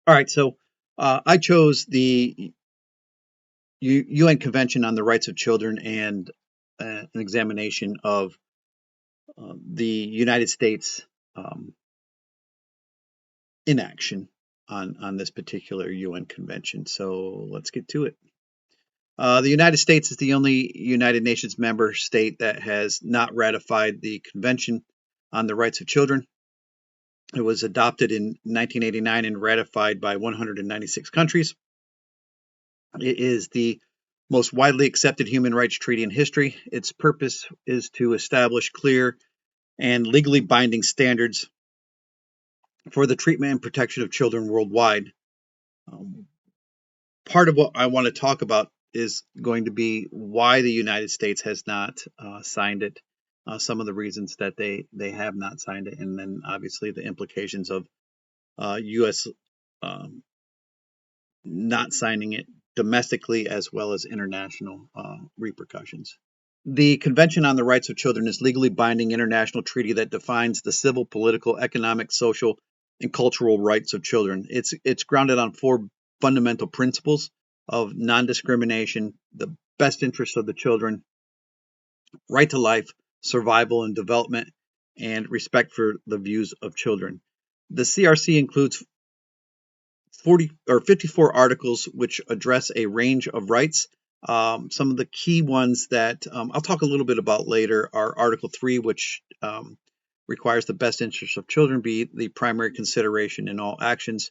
All right, so I chose the UN Convention on the Rights of Children and an examination of the United States um, inaction on this particular UN convention. So let's get to it. The United States is the only United Nations member state that has not ratified the Convention on the Rights of Children. It was adopted in 1989 and ratified by 196 countries. It is the most widely accepted human rights treaty in history. Its purpose is to establish clear and legally binding standards for the treatment and protection of children worldwide. Um, Part of what I want to talk about is going to be why the United States has not signed it, some of the reasons that they have not signed it, and then obviously the implications of U.S. Um, not signing it domestically as well as international repercussions. The Convention on the Rights of Children is legally binding international treaty that defines the civil, political, economic, social, and cultural rights of children. It's grounded on four fundamental principles of non-discrimination, the best interests of the children, right to life, survival and development, and respect for the views of children. The CRC includes 40 or 54 articles which address a range of rights. Some of the key ones that I'll talk a little bit about later are Article 3, which requires the best interests of children be the primary consideration in all actions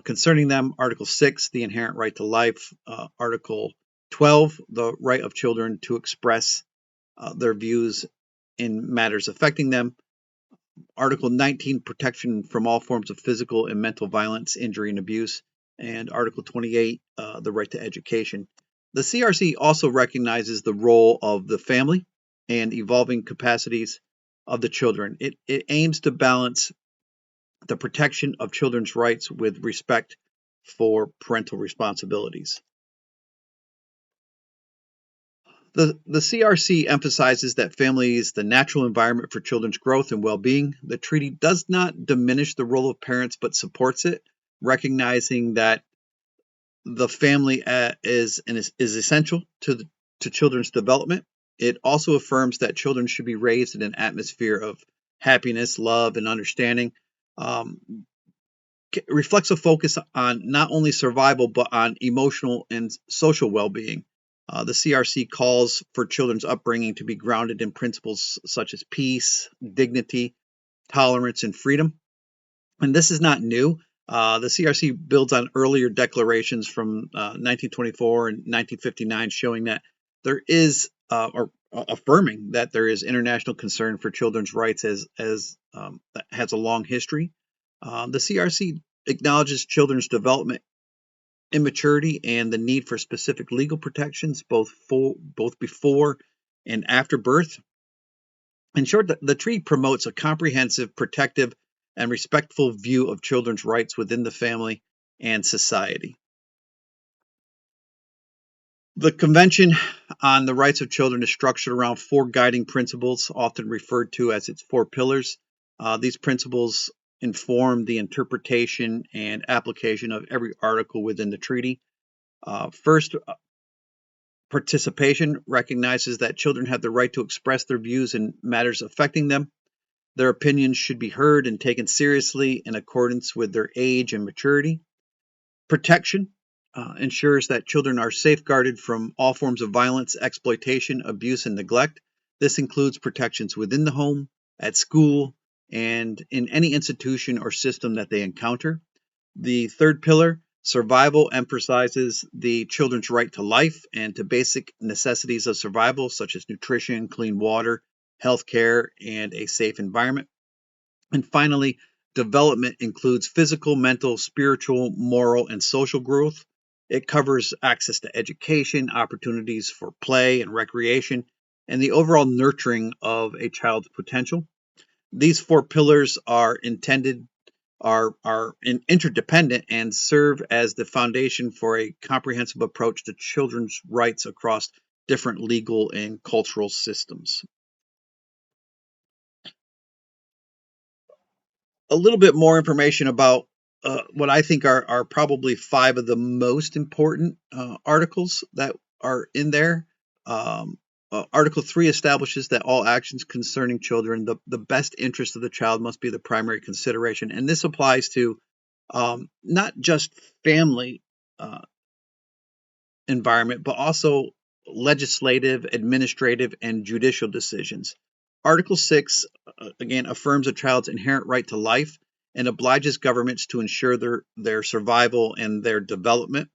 concerning them. Article 6, the inherent right to life. Article 12, the right of children to express their views in matters affecting them. Article 19, protection from all forms of physical and mental violence, injury, and abuse. And Article 28, the right to education. The CRC also recognizes the role of the family and evolving capacities of the children. It aims to balance the protection of children's rights with respect for parental responsibilities. The CRC emphasizes that family is the natural environment for children's growth and well being. The treaty does not diminish the role of parents but supports it, recognizing that the family is essential to children's development. It also affirms that children should be raised in an atmosphere of happiness, love, and understanding. Um, Reflects a focus on not only survival but on emotional and social well-being. The CRC calls for children's upbringing to be grounded in principles such as peace, dignity, tolerance, and freedom. And this is not new. The CRC builds on earlier declarations from 1924 and 1959, showing that there is, or affirming that there is international concern for children's rights as that has a long history. The CRC acknowledges children's development immaturity and the need for specific legal protections both before and after birth. In short, the treaty promotes a comprehensive, protective, and respectful view of children's rights within the family and society. The Convention on the Rights of Children is structured around four guiding principles, often referred to as its four pillars. These principles inform the interpretation and application of every article within the treaty. First, participation recognizes that children have the right to express their views in matters affecting them. Their opinions should be heard and taken seriously in accordance with their age and maturity. Protection ensures that children are safeguarded from all forms of violence, exploitation, abuse, and neglect. This includes protections within the home, at school, and in any institution or system that they encounter. The third pillar, survival, emphasizes the children's right to life and to basic necessities of survival, such as nutrition, clean water, health care, and a safe environment. And finally, development includes physical, mental, spiritual, moral, and social growth. It covers access to education, opportunities for play and recreation, and the overall nurturing of a child's potential. These four pillars are interdependent and serve as the foundation for a comprehensive approach to children's rights across different legal and cultural systems. A little bit more information about what I think are probably five of the most important articles that are in there. Um, Article 3 establishes that all actions concerning children, the best interest of the child must be the primary consideration. And this applies to not just family environment, but also legislative, administrative, and judicial decisions. Article 6, again, affirms a child's inherent right to life and obliges governments to ensure their survival and their development.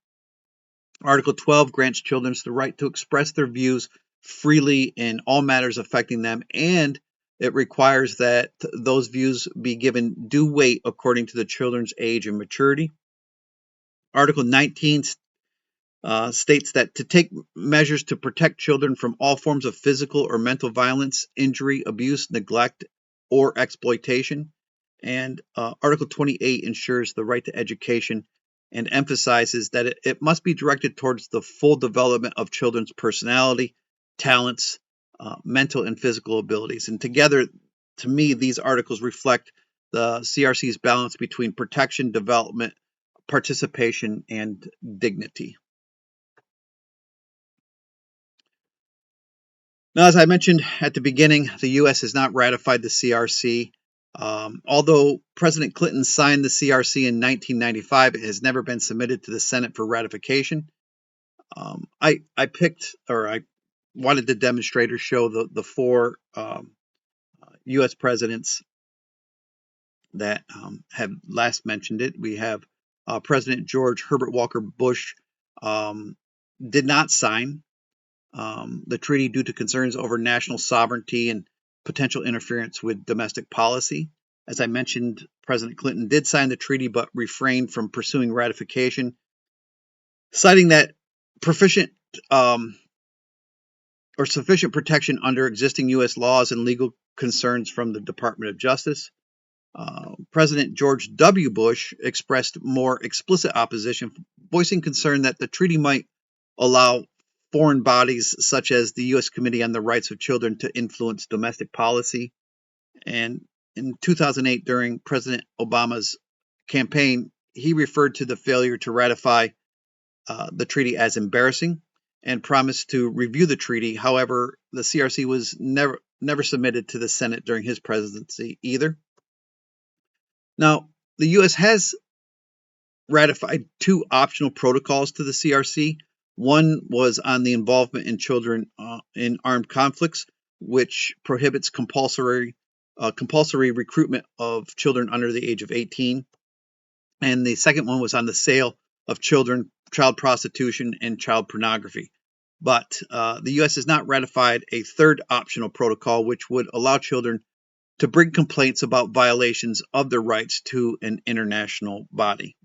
Article 12 grants children the right to express their views freely in all matters affecting them, and it requires that those views be given due weight according to the children's age and maturity. Article 19 states that to take measures to protect children from all forms of physical or mental violence, injury, abuse, neglect, or exploitation. And Article 28 ensures the right to education and emphasizes that it must be directed towards the full development of children's personality, talents, mental and physical abilities. And together, to me, these articles reflect the CRC's balance between protection, development, participation, and dignity. Now, as I mentioned at the beginning, the U.S. has not ratified the CRC. Although President Clinton signed the CRC in 1995, it has never been submitted to the Senate for ratification. I picked, or I wanted to demonstrate or show the four U.S. presidents that have last mentioned it. We have President George Herbert Walker Bush did not sign the treaty due to concerns over national sovereignty and potential interference with domestic policy. As I mentioned, President Clinton did sign the treaty but refrained from pursuing ratification, citing that proficient or sufficient protection under existing U.S. laws and legal concerns from the Department of Justice. President George W. Bush expressed more explicit opposition, voicing concern that the treaty might allow foreign bodies such as the U.S. Committee on the Rights of Children to influence domestic policy. And in 2008, during President Obama's campaign, he referred to the failure to ratify the treaty as embarrassing and promised to review the treaty. However, the CRC was never submitted to the Senate during his presidency either. Now, the U.S. has ratified two optional protocols to the CRC. One was on the involvement in children in armed conflicts, which prohibits compulsory recruitment of children under the age of 18. And the second one was on the sale of children, child prostitution, and child pornography. But the U.S. has not ratified a third optional protocol, which would allow children to bring complaints about violations of their rights to an international body.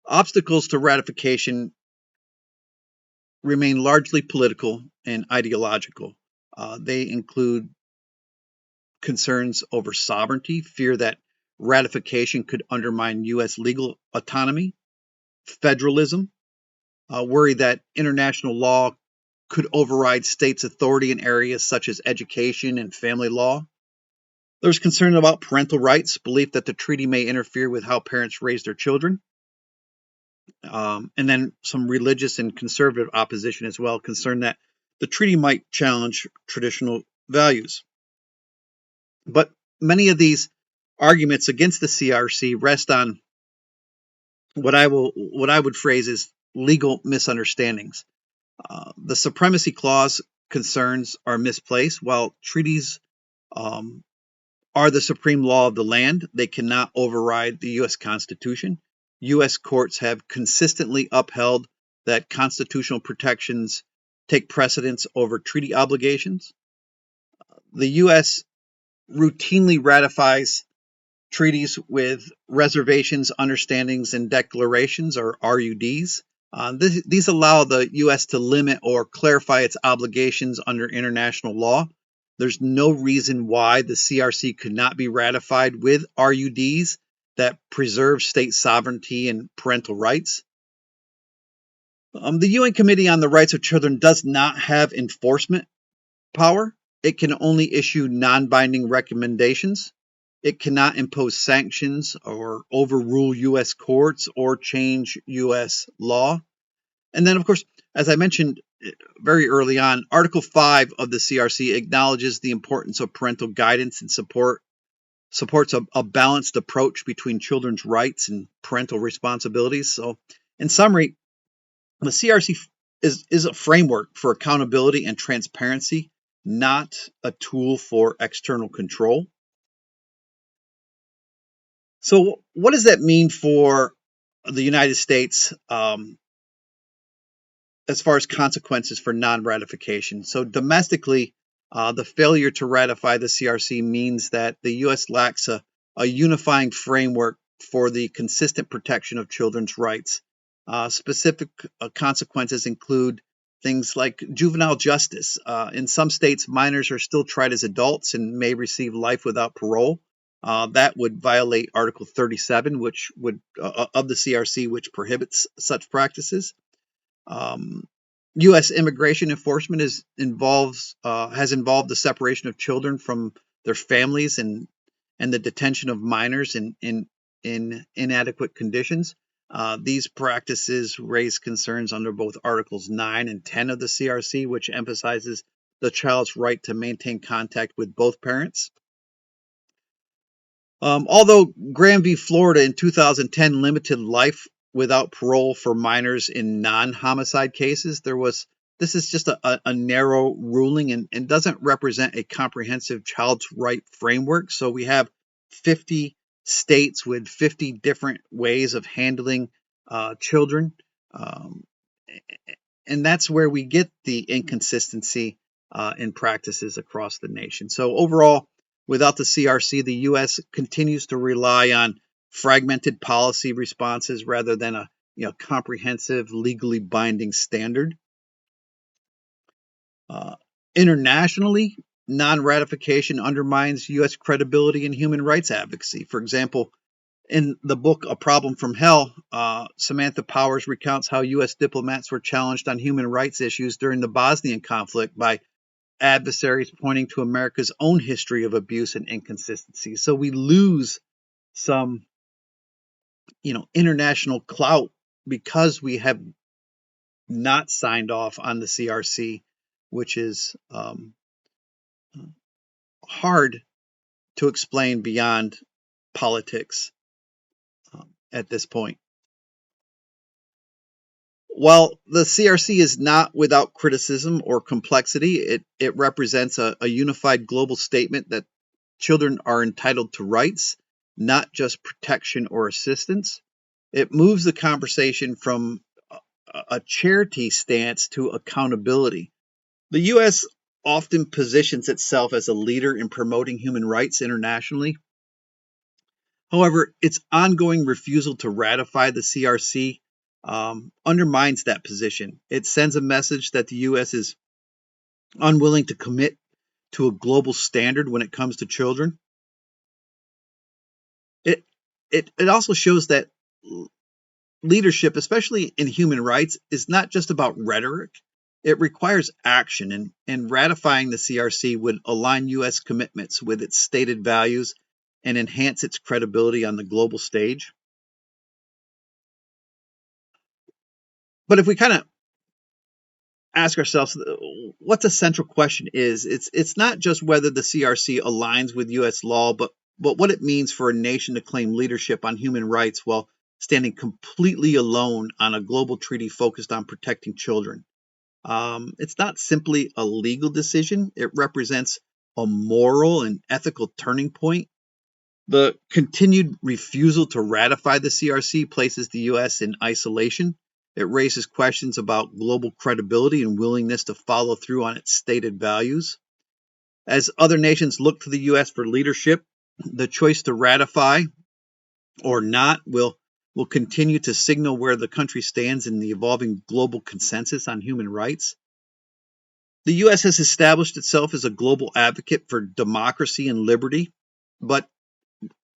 Obstacles to ratification remain largely political and ideological. They include concerns over sovereignty, fear that ratification could undermine U.S. legal autonomy, federalism, worry that international law could override states' authority in areas such as education and family law. There's concern about parental rights, belief that the treaty may interfere with how parents raise their children. And then some religious and conservative opposition as well, concerned that the treaty might challenge traditional values. But many of these arguments against the CRC rest on what I would phrase as legal misunderstandings. The supremacy clause concerns are misplaced. While treaties are the supreme law of the land, they cannot override the U.S. Constitution. U.S. courts have consistently upheld that constitutional protections take precedence over treaty obligations. The U.S. routinely ratifies treaties with reservations, understandings, and declarations, or RUDs. These allow the U.S. to limit or clarify its obligations under international law. There's no reason why the CRC could not be ratified with RUDs that preserve state sovereignty and parental rights. The UN Committee on the Rights of Children does not have enforcement power. It can only issue non-binding recommendations. It cannot impose sanctions or overrule U.S. courts or change U.S. law. And then, of course, as I mentioned very early on, Article 5 of the CRC acknowledges the importance of parental guidance and supports a balanced approach between children's rights and parental responsibilities. So, in summary, the CRC is a framework for accountability and transparency, not a tool for external control. So, what does that mean for the United States as far as consequences for non-ratification? So, domestically, the failure to ratify the CRC means that the U.S. lacks a unifying framework for the consistent protection of children's rights. Specific consequences include things like juvenile justice. In some states, minors are still tried as adults and may receive life without parole. That would violate Article 37, which would of the CRC, which prohibits such practices. U.S. immigration enforcement has involved the separation of children from their families and the detention of minors in inadequate conditions. These practices raise concerns under both Articles 9 and 10 of the CRC, which emphasizes the child's right to maintain contact with both parents. Although Graham v. Florida in 2010 limited life without parole for minors in non-homicide cases, this is just a narrow ruling and doesn't represent a comprehensive child's right framework. So we have 50 states with 50 different ways of handling children. And that's where we get the inconsistency in practices across the nation. So overall, without the CRC, the U.S. continues to rely on fragmented policy responses rather than a comprehensive, legally binding standard. Internationally, non-ratification undermines U.S. credibility in human rights advocacy. For example, in the book A Problem from Hell, Samantha Powers recounts how U.S. diplomats were challenged on human rights issues during the Bosnian conflict by adversaries pointing to America's own history of abuse and inconsistency. So we lose some, international clout because we have not signed off on the CRC, which is hard to explain beyond politics at this point. While the CRC is not without criticism or complexity, it represents a unified global statement that children are entitled to rights, not just protection or assistance. It moves the conversation from a charity stance to accountability. The U.S. often positions itself as a leader in promoting human rights internationally. However, its ongoing refusal to ratify the CRC undermines that position. It sends a message that the U.S. is unwilling to commit to a global standard when it comes to children. It also shows that leadership, especially in human rights, is not just about rhetoric. It requires action, and ratifying the CRC would align U.S. commitments with its stated values and enhance its credibility on the global stage. But if we kind of ask ourselves what the central question is, it's not just whether the CRC aligns with U.S. law, but what it means for a nation to claim leadership on human rights while standing completely alone on a global treaty focused on protecting children. It's not simply a legal decision. It represents a moral and ethical turning point. The continued refusal to ratify the CRC places the U.S. in isolation. It raises questions about global credibility and willingness to follow through on its stated values. As other nations look to the U.S. for leadership, the choice to ratify or not will continue to signal where the country stands in the evolving global consensus on human rights. The U.S. has established itself as a global advocate for democracy and liberty, but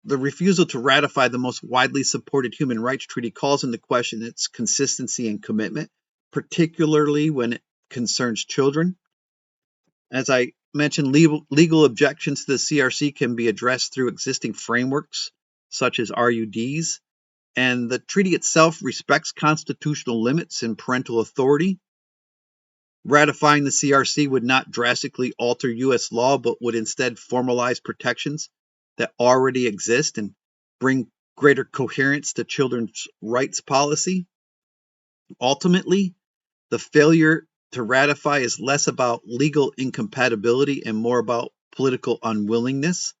the refusal to ratify the most widely supported human rights treaty calls into question its consistency and commitment, particularly when it concerns children. As I mentioned legal objections to the CRC can be addressed through existing frameworks, such as RUDs, and the treaty itself respects constitutional limits and parental authority. Ratifying the CRC would not drastically alter U.S. law, but would instead formalize protections that already exist and bring greater coherence to children's rights policy. Ultimately, the failure to ratify is less about legal incompatibility and more about political unwillingness.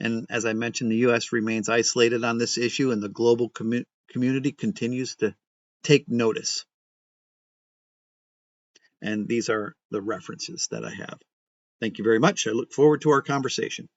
And as I mentioned, the U.S. remains isolated on this issue, and the global community continues to take notice. And these are the references that I have. Thank you very much. I look forward to our conversation.